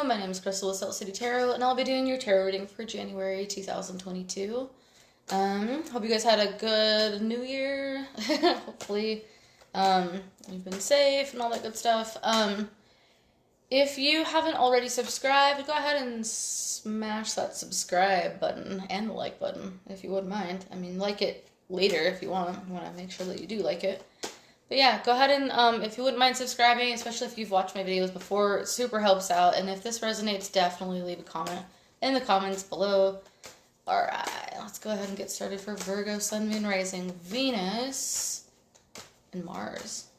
My name is Crystal with Salt City Tarot, and I'll be doing your tarot reading for January 2022. Hope you guys had a good new year. Hopefully, you've been safe and all that good stuff. If you haven't already subscribed, go ahead and smash that subscribe button and the like button, if you wouldn't mind. I mean, like it later if you want. You want to make sure that you do like it. But yeah, go ahead and, if you wouldn't mind subscribing, especially if you've watched my videos before, it super helps out. And if this resonates, definitely leave a comment in the comments below. Alright, let's go ahead and get started for Virgo, Sun, Moon, Rising, Venus, and Mars.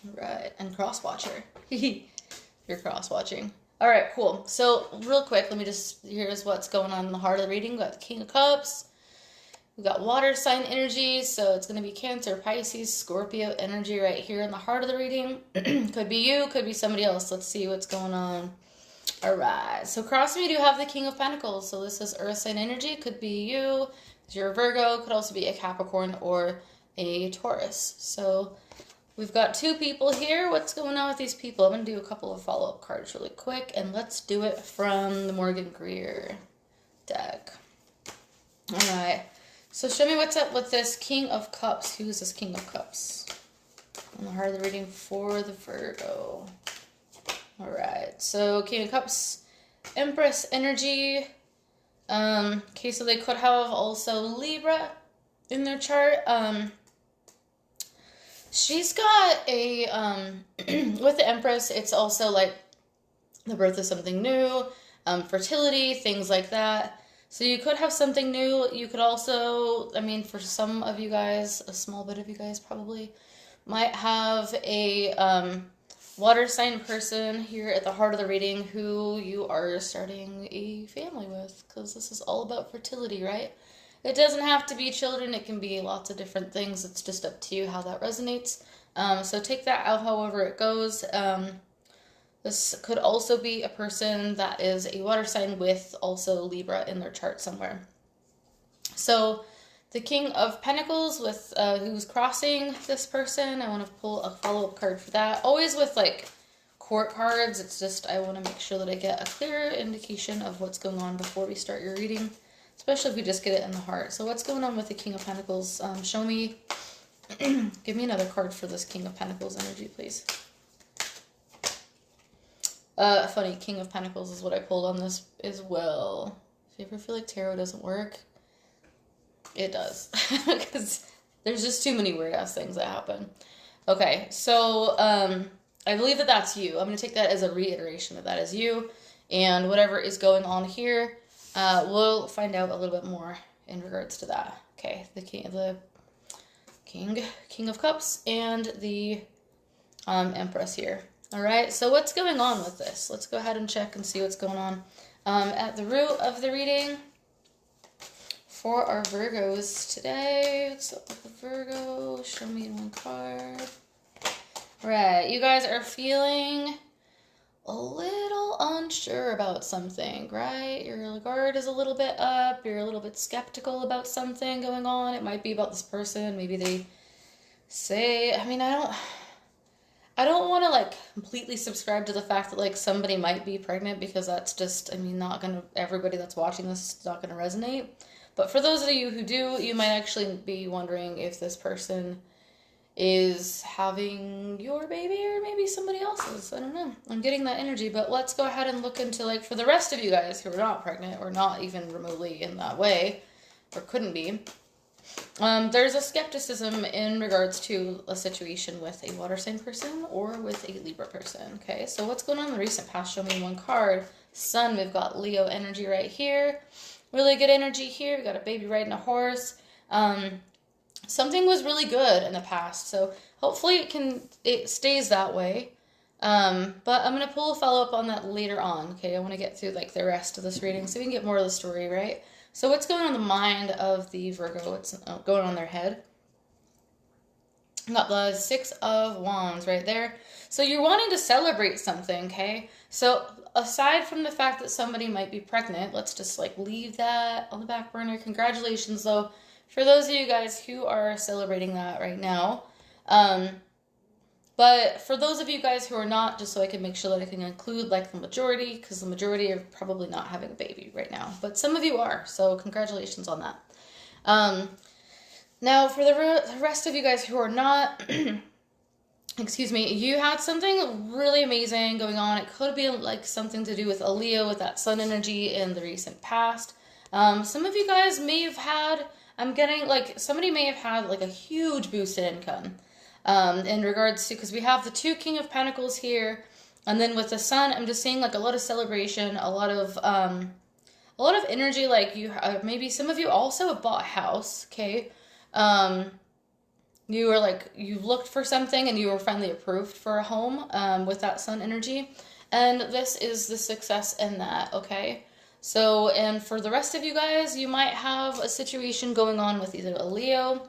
Alright, and cross-watcher. You're cross-watching. Alright, cool. So, real quick, here's what's going on in the heart of the reading. We've got the King of Cups. We've got water sign energy, so it's going to be Cancer, Pisces, Scorpio energy right here in the heart of the reading. Could be you, could be somebody else. Let's see what's going on. Alright, so crossing we do have the King of Pentacles, so this is earth sign energy. Could be you, if you're a Virgo, could also be a Capricorn or a Taurus. So we've got two people here. What's going on with these people? I'm going to do a couple of follow-up cards really quick, and let's do it from the Morgan Greer deck. Alright. So show me what's up with this King of Cups. Who is this King of Cups? On the heart of the reading for the Virgo. Alright, so King of Cups, Empress energy. Okay, so they could have also Libra in their chart. She's got a, with the Empress, it's also like the birth of something new, fertility, things like that. So you could have something new. You could also, I mean, for some of you guys, a small bit of you guys probably, might have a water sign person here at the heart of the reading who you are starting a family with, because this is all about fertility, right? It doesn't have to be children. It can be lots of different things. It's just up to you how that resonates. So take that out however it goes. This could also be a person that is a water sign with also Libra in their chart somewhere. So the King of Pentacles with who's crossing this person, I want to pull a follow-up card for that. Always with like court cards, it's just I want to make sure that I get a clearer indication of what's going on before we start your reading, especially if we just get it in the heart. So what's going on with the King of Pentacles? Show me, give me another card for this King of Pentacles energy, please. Funny, King of Pentacles is what I pulled on this as well. If you ever feel like tarot doesn't work, it does. Because there's just too many weird-ass things that happen. Okay, so I believe that that's you. I'm going to take that as a reiteration that that is you. And whatever is going on here, we'll find out a little bit more in regards to that. Okay, the King of Cups and the Empress here. All right, so what's going on with this? Let's go ahead and check and see what's going on. At the root of the reading for our Virgos today. What's up with the Virgo? Show me one card. All right, you guys are feeling a little unsure about something, right? Your guard is a little bit up. You're a little bit skeptical about something going on. It might be about this person. Maybe they say, I mean, I don't want to, like, completely subscribe to the fact that, like, somebody might be pregnant, because that's just, I mean, not going to, everybody that's watching this is not going to resonate. But for those of you who do, you might actually be wondering if this person is having your baby or maybe somebody else's. I don't know. I'm getting that energy. But let's go ahead and look into, like, for the rest of you guys who are not pregnant or not even remotely in that way, or couldn't be, there's a skepticism in regards to a situation with a water sign person or with a Libra person. Okay, so what's going on in the recent past? Show me one card. Sun, we've got Leo energy right here. Really good energy here. We've got a baby riding a horse. Something was really good in the past, so hopefully it stays that way. But I'm going to pull a follow-up on that later on. Okay, I want to get through like the rest of this reading so we can get more of the story, right? So what's going on in the mind of the Virgo? What's going on in their head? Got the Six of Wands right there. So you're wanting to celebrate something, okay? So aside from the fact that somebody might be pregnant, let's just like leave that on the back burner. Congratulations though, for those of you guys who are celebrating that right now. But for those of you guys who are not, just so I can make sure that I can include like the majority, because the majority are probably not having a baby right now. But some of you are, so congratulations on that. Now, for the rest of you guys who are not, excuse me, you had something really amazing going on. It could be like something to do with a Leo, with that sun energy in the recent past. Some of you guys may have had, I'm getting like, somebody may have had like a huge boost in income. In regards to, because we have the 2 King of Pentacles here, and then with the Sun, I'm just seeing like a lot of celebration, a lot of energy. Like you, maybe some of you also have bought a house. Okay, you were like, you looked for something and you were finally approved for a home. With that Sun energy, and this is the success in that. Okay, so and for the rest of you guys, you might have a situation going on with either a Leo,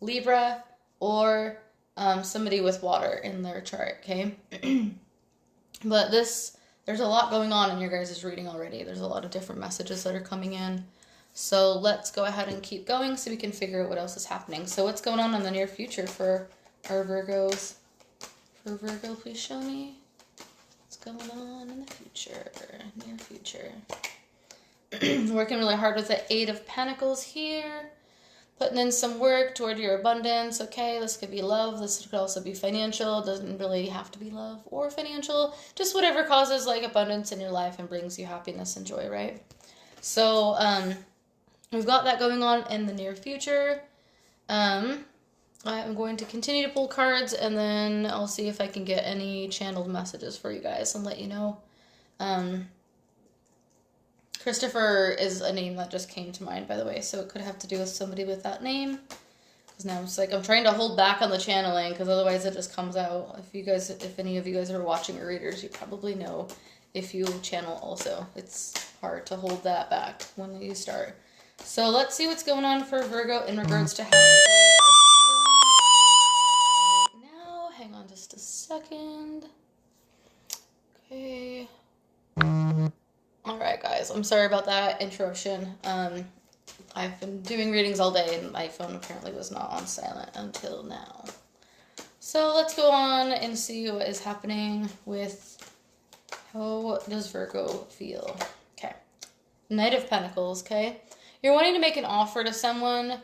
Libra, or somebody with water in their chart, okay? But there's a lot going on in your guys' reading already. There's a lot of different messages that are coming in. So let's go ahead and keep going so we can figure out what else is happening. So what's going on in the near future for our Virgos? For Virgo, please show me what's going on in the future, near future. Working really hard with the 8 of Pentacles here. Putting in some work toward your abundance, okay? This could be love. This could also be financial. It doesn't really have to be love or financial. Just whatever causes, like, abundance in your life and brings you happiness and joy, right? So, we've got that going on in the near future. I'm going to continue to pull cards, and then I'll see if I can get any channeled messages for you guys and let you know. Christopher is a name that just came to mind, by the way, so it could have to do with somebody with that name. Because now I'm just like, I'm trying to hold back on the channeling, because otherwise it just comes out. If any of you guys are watching or readers, you probably know if you channel also. It's hard to hold that back when you start. So let's see what's going on for Virgo in regards to how they are feeling right now. Hang on just a second. Okay. Alright guys, I'm sorry about that interruption. I've been doing readings all day and my phone apparently was not on silent until now. So let's go on and see what is happening with how does Virgo feel. Okay. Knight of Pentacles, okay? You're wanting to make an offer to someone,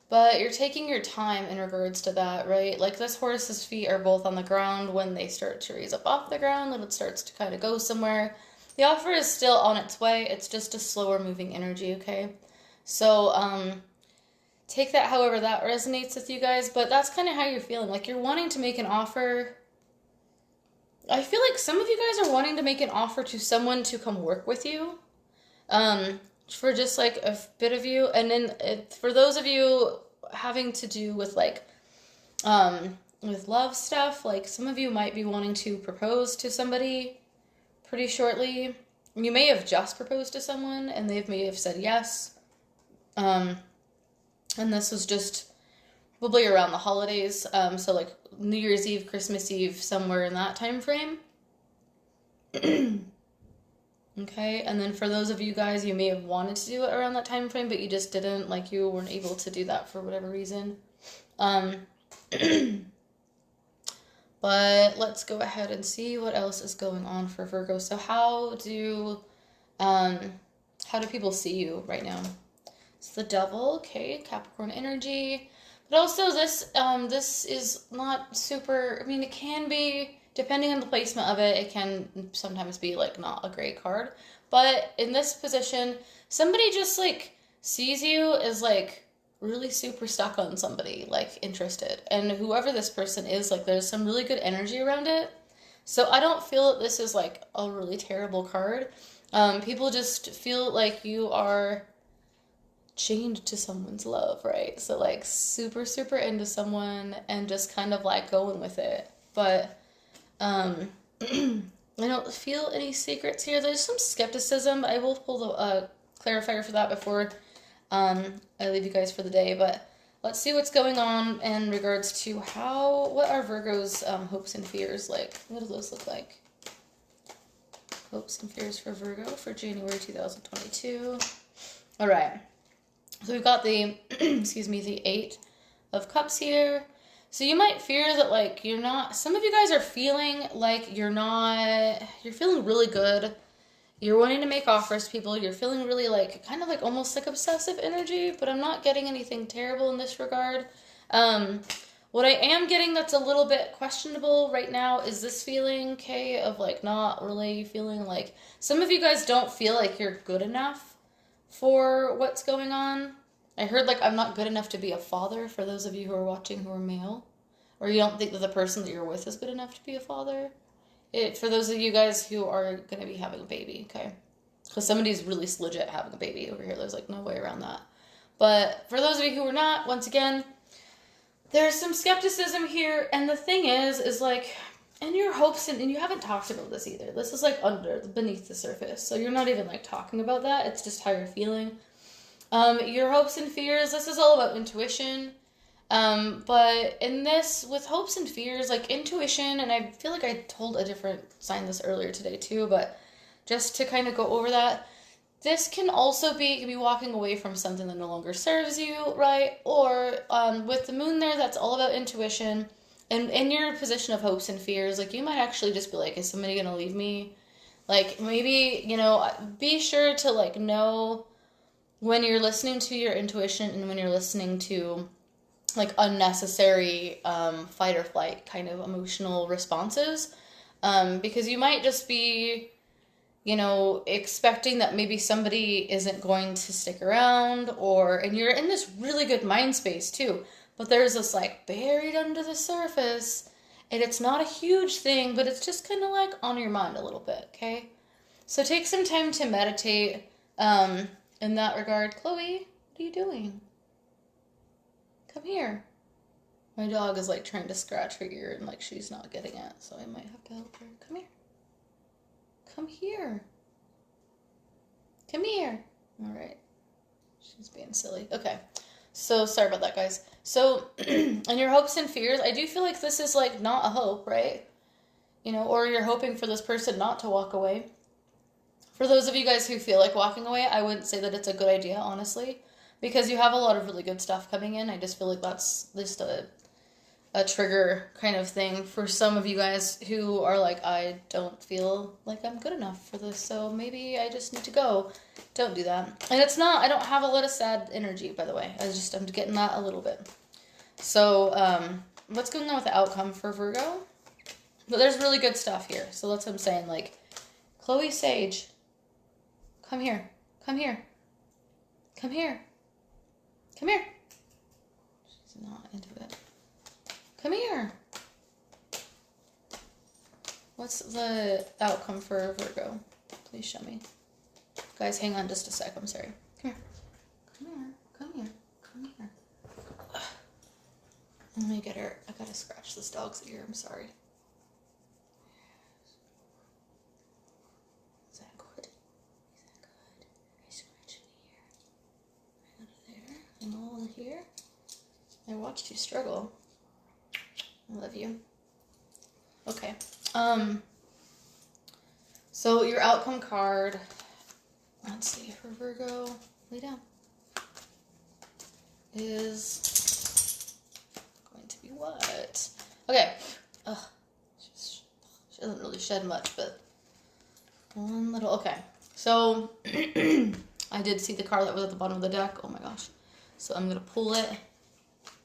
but you're taking your time in regards to that, right? Like this horse's feet are both on the ground when they start to raise up off the ground and it starts to kind of go somewhere. The offer is still on its way. It's just a slower moving energy, okay? So, take that however that resonates with you guys, but that's kind of how you're feeling. Like, you're wanting to make an offer. I feel like some of you guys are wanting to make an offer to someone to come work with you, for just, like, a bit of you. And then for those of you having to do with, like, with love stuff, like, some of you might be wanting to propose to somebody pretty shortly. You may have just proposed to someone and they may have said yes. And this was just probably around the holidays. So like New Year's Eve, Christmas Eve, somewhere in that time frame. Okay, and then for those of you guys, you may have wanted to do it around that time frame, but you just didn't, like you weren't able to do that for whatever reason. But let's go ahead and see what else is going on for Virgo. So how do people see you right now? It's the Devil, okay, Capricorn energy. But also this is not super, I mean, it can be, depending on the placement of it, it can sometimes be like not a great card. But in this position, somebody just like sees you as like really super stuck on somebody, like interested. And whoever this person is, like there's some really good energy around it. So I don't feel that this is like a really terrible card. People just feel like you are chained to someone's love, right? So like super, super into someone and just kind of like going with it. But I don't feel any secrets here. There's some skepticism. I will pull the clarifier for that before I leave you guys for the day, but let's see what's going on in regards to what are Virgo's hopes and fears like? What do those look like? Hopes and fears for Virgo for January 2022. All right. So we've got the, excuse me, the 8 of Cups here. So you might fear that, like, you're not, some of you guys are feeling like you're feeling really good. You're wanting to make offers to people. You're feeling really, like, kind of like almost like obsessive energy, but I'm not getting anything terrible in this regard. What I am getting that's a little bit questionable right now is this feeling, okay, of, like, not really feeling like, some of you guys don't feel like you're good enough for what's going on. I heard, like, I'm not good enough to be a father, for those of you who are watching who are male. Or you don't think that the person that you're with is good enough to be a father. For those of you guys who are going to be having a baby, okay? Because somebody's really legit having a baby over here. There's, like, no way around that. But for those of you who are not, once again, there's some skepticism here. And the thing is like, in your hopes, and you haven't talked about this either. This is, like, beneath the surface. So you're not even, like, talking about that. It's just how you're feeling. Your hopes and fears, this is all about intuition. But in this, with hopes and fears, like, intuition, and I feel like I told a different sign this earlier today too, but just to kind of go over that, this can also be walking away from something that no longer serves you, right? Or, with the moon there, that's all about intuition. And in your position of hopes and fears, like, you might actually just be like, is somebody gonna leave me? Like, maybe, you know, be sure to, like, know when you're listening to your intuition and when you're listening to, like, unnecessary fight or flight kind of emotional responses, because you might just be, you know, expecting that maybe somebody isn't going to stick around, and you're in this really good mind space too, but there's this, like, buried under the surface, and it's not a huge thing, but it's just kind of, like, on your mind a little bit, okay? So take some time to meditate in that regard. Chloe, what are you doing? Come here. My dog is, like, trying to scratch her ear, and, like, she's not getting it, so I might have to help her. Come here. Come here. Come here. All right. She's being silly. Okay. So, sorry about that, guys. So, in your hopes and fears, I do feel like this is, like, not a hope, right? You know, or you're hoping for this person not to walk away. For those of you guys who feel like walking away, I wouldn't say that it's a good idea, honestly, because you have a lot of really good stuff coming in. I just feel like that's just a trigger kind of thing for some of you guys who are like, I don't feel like I'm good enough for this, so maybe I just need to go. Don't do that. And it's not, I don't have a lot of sad energy, by the way. I'm getting that a little bit. So, what's going on with the outcome for Virgo? But there's really good stuff here. So that's what I'm saying. Like, Chloe Sage, come here. Come here. Come here. Come here. She's not into it. Come here. What's the outcome for Virgo? Please show me. Guys, hang on just a sec. I'm sorry. Come here. Come here. Come here. Come here. Ugh. Let me get her. I gotta scratch this dog's ear. I'm sorry. Is that good? Is that good? I scratch it here. Right under there. And all here. I watched you struggle. I love you. Okay. So your outcome card, let's see, for Virgo, lay down, is going to be what? Okay. She doesn't really shed much, but one little, okay. So, I did see the card that was at the bottom of the deck. Oh my gosh. So I'm going to pull it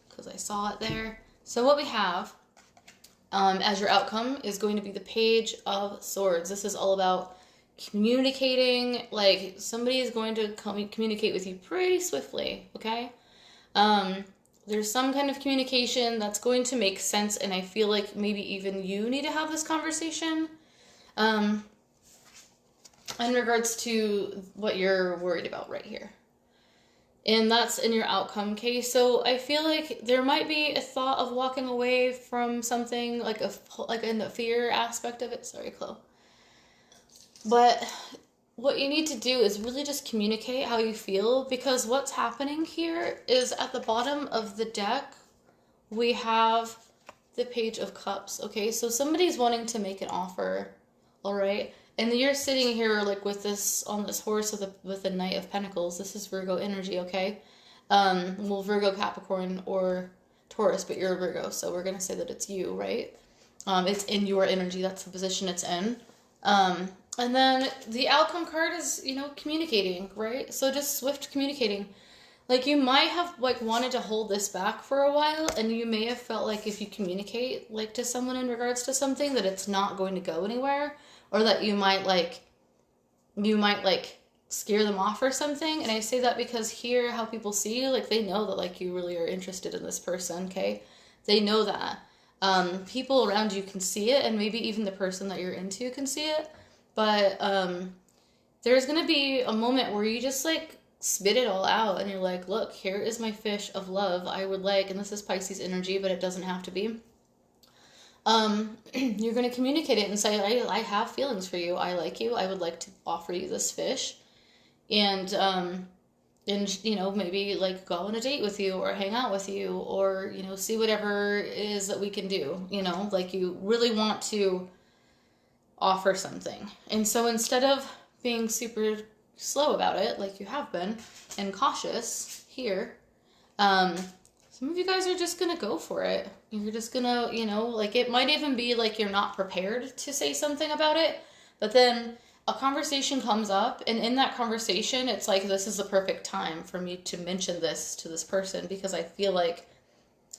because I saw it there. So what we have as your outcome is going to be the Page of Swords. This is all about communicating, like somebody is going to communicate with you pretty swiftly, okay? There's some kind of communication that's going to make sense, and I feel like maybe even you need to have this conversation in regards to what you're worried about right here. And that's in your outcome case. So I feel like there might be a thought of walking away from something, like in the fear aspect of it. Sorry, Chloe. But what you need to do is really just communicate how you feel, because what's happening here is at the bottom of the deck, we have the Page of Cups, okay? So somebody's wanting to make an offer, all right? And you're sitting here like with this, on this horse with the Knight of Pentacles. This is Virgo energy, okay? Well, Virgo Capricorn or Taurus, but you're a Virgo, so we're going to say that it's you, right? It's in your energy. That's the position it's in. And then the outcome card is, you know, communicating, right? So just swift communicating. Like, you might have, like, wanted to hold this back for a while, and you may have felt like if you communicate, like, to someone in regards to something, that it's not going to go anywhere, or that you might scare them off or something. And I say that because here, how people see you, like, they know that, like, you really are interested in this person, okay? They know that. People around you can see it, and maybe even the person that you're into can see it, but there's going to be a moment where you just, like, spit it all out, and you're like, look, here is my fish of love. I would like, and this is Pisces energy, but it doesn't have to be. You're going to communicate it and say, I have feelings for you. I like you. I would like to offer you this fish. And, you know, maybe, like, go on a date with you, or hang out with you, or, you know, see whatever it is that we can do, you know, like, you really want to offer something. And so instead of being super slow about it, like you have been, and cautious here, some of you guys are just gonna go for it. You're just gonna, you know, like, it might even be like you're not prepared to say something about it, but then a conversation comes up, and in that conversation, it's like, this is the perfect time for me to mention this to this person, because I feel like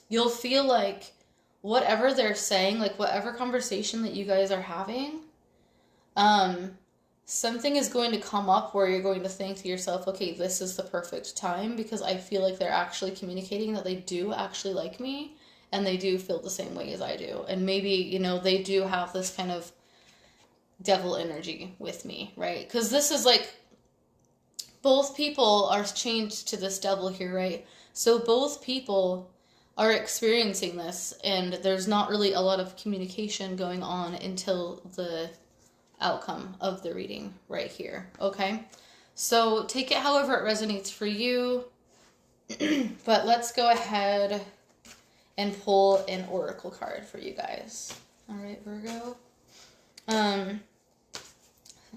you'll feel like whatever they're saying, like, whatever conversation that you guys are having, something is going to come up where you're going to think to yourself, okay, this is the perfect time, because I feel like they're actually communicating that they do actually like me, and they do feel the same way as I do. And maybe, you know, they do have this kind of devil energy with me, right? Because this is like, both people are chained to this devil here, right? So both people are experiencing this, and there's not really a lot of communication going on until the outcome of the reading right here, okay? So take it however it resonates for you, but let's go ahead and pull an oracle card for you guys. All right, Virgo.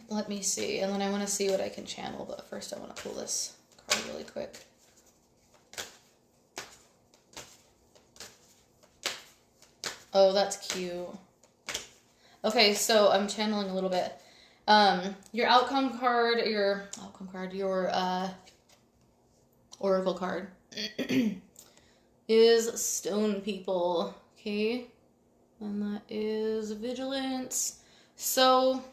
Let me see, and then I want to see what I can channel, but first I want to pull this card really quick. Oh, that's cute. Okay, so I'm channeling a little bit. Your outcome card, your oracle card is Stone People, okay? And that is Vigilance. So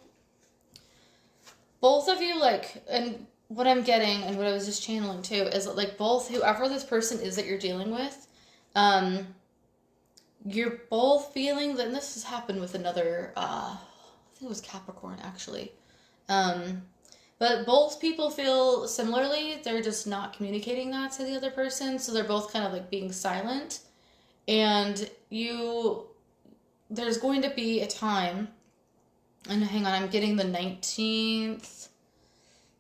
both of you, like, and what I'm getting and what I was just channeling too is that, like, both, whoever this person is that you're dealing with, you're both feeling that, and this has happened with another, I think it was Capricorn, actually. But both people feel similarly. They're just not communicating that to the other person. So they're both kind of, like, being silent. And there's going to be a time, and hang on, I'm getting the 19th.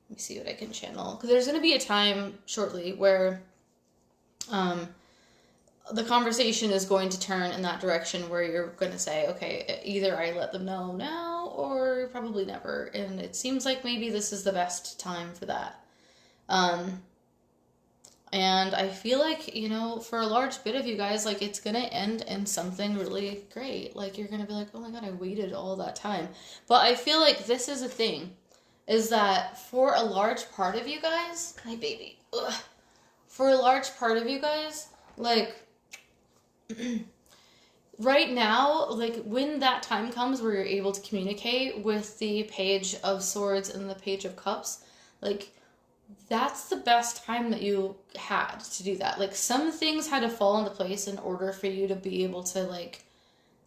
Let me see what I can channel. Because there's going to be a time shortly where the conversation is going to turn in that direction where you're going to say, okay, either I let them know now or probably never. And it seems like maybe this is the best time for that. And I feel like, you know, for a large bit of you guys, like, it's going to end in something really great. Like, you're going to be like, oh my God, I waited all that time. But I feel like this is a thing, is that for a large part of you guys, my baby, for a large part of you guys, like, right now, like, when that time comes where you're able to communicate with the Page of Swords and the Page of Cups, like, that's the best time that you had to do that. Like, some things had to fall into place in order for you to be able to, like,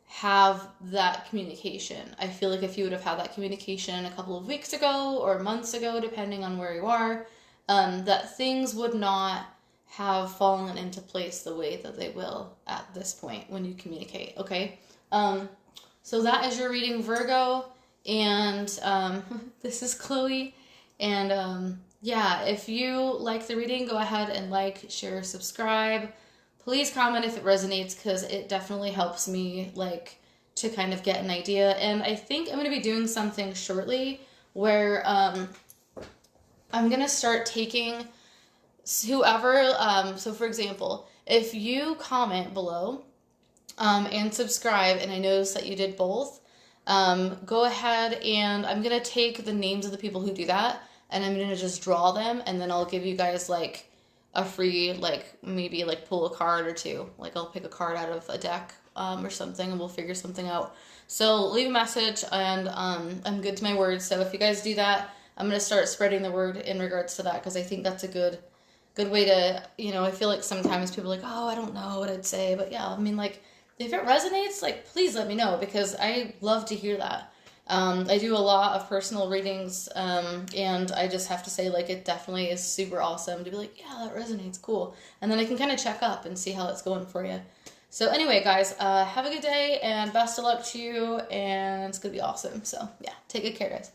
have that communication. I feel like if you would have had that communication a couple of weeks ago or months ago, depending on where you are, that things would not have fallen into place the way that they will at this point when you communicate, okay? So that is your reading, Virgo, and this is Chloe, and yeah, if you like the reading, go ahead and like, share, subscribe. Please comment if it resonates, because it definitely helps me, like, to kind of get an idea. And I think I'm going to be doing something shortly where I'm going to start taking whoever, so for example, if you comment below and subscribe, and I notice that you did both, go ahead and I'm going to take the names of the people who do that, and I'm going to just draw them, and then I'll give you guys, like, a free, like, maybe, like, pull a card or two. Like, I'll pick a card out of a deck or something, and we'll figure something out. So leave a message, and I'm good to my word. So if you guys do that, I'm going to start spreading the word in regards to that, because I think that's a good way to, you know, I feel like sometimes people are like, oh, I don't know what I'd say. But yeah, I mean, like, if it resonates, like, please let me know, because I love to hear that. I do a lot of personal readings, and I just have to say, like, it definitely is super awesome to be like, yeah, that resonates, cool. And then I can kind of check up and see how it's going for you. So anyway, guys, have a good day, and best of luck to you, and it's going to be awesome. So, yeah, take good care, guys.